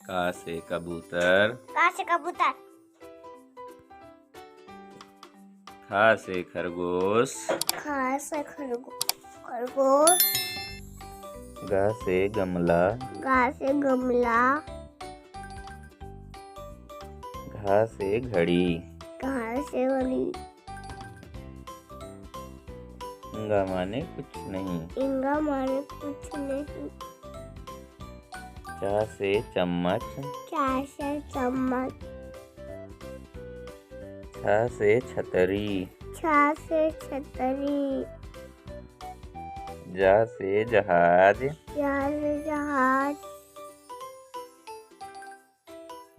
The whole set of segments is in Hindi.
का से कबूतर। का से कबूतर। खा से खरगोश। खा से खरगोश। गा से गमला। गा से गमला। घा से घड़ी। घा से घड़ी। इंगा माने कुछ नहीं। इंगा माने कुछ नहीं। चा से चम्मच। चा से चम्मच। छा से छतरी। छा से छतरी। जा से जहाज। जा से जहाज।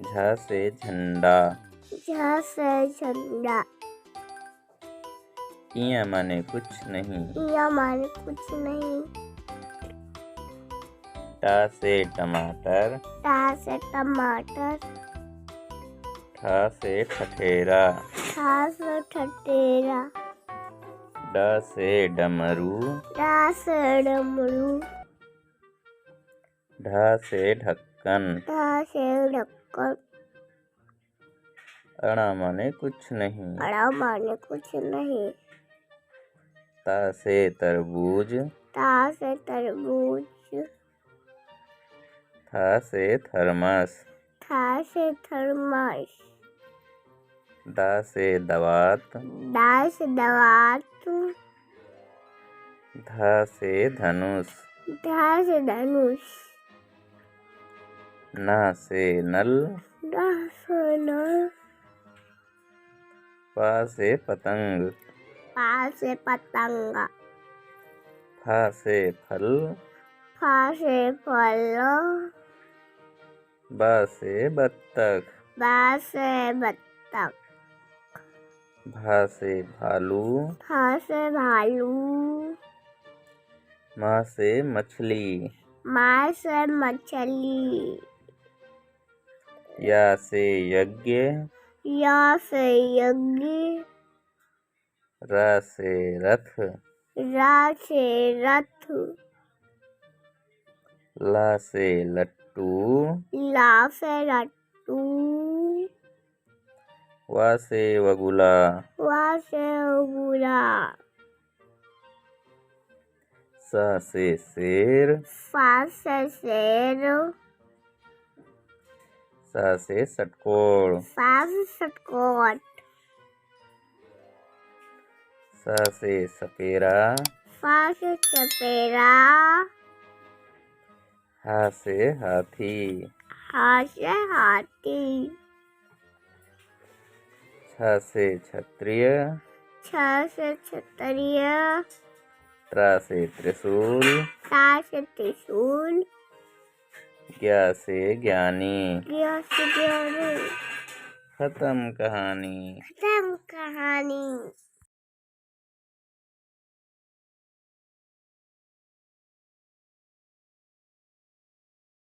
झा से झंडा। झा से झंडा। इया माने कुछ नहीं। इया माने कुछ नहीं। टा से टमाटर। टा से टमाटर। ठा से ठठेरा। ठा से ठठेरा। डा से डमरू। डा से डमरू। ढा से ढक्कन। ढा से ढक्कन। अड़ा माने कुछ नहीं। अड़ा माने कुछ नहीं। ता से तरबूज। ता से तरबूज। था से थर्मस। था से थर्मस। दा से दवात। दा से दवात। धा से धनुष। धा से धनुष। ना से नल। ना से नल। पा से पतंग। पा से पतंग। फा से फल। फा से फल। बा से बत्तख। बा से बत्तख। भा से भालू। भा से भालू। माँ से मछली। माँ से मछली। या से यज्ञ। या से यज्ञ। रा से रथ। रा से रथ। ला से लट्टू। ला से लट्टू। वा से वगुला। वा से उगुला। सा से शेर। फा से शेर। सा से षटकोण। फा से षटकोण। सा से सपेरा। फा से सपेरा। हा से हाथी। हा से हाथी। छ से क्षत्रिय। छ से क्षत्रिय। त्रा से त्रिशूल। ता से त्रिशूल। ज्ञा से ज्ञानी। ज्ञा से ज्ञानी। खत्म कहानी। खत्म कहानी।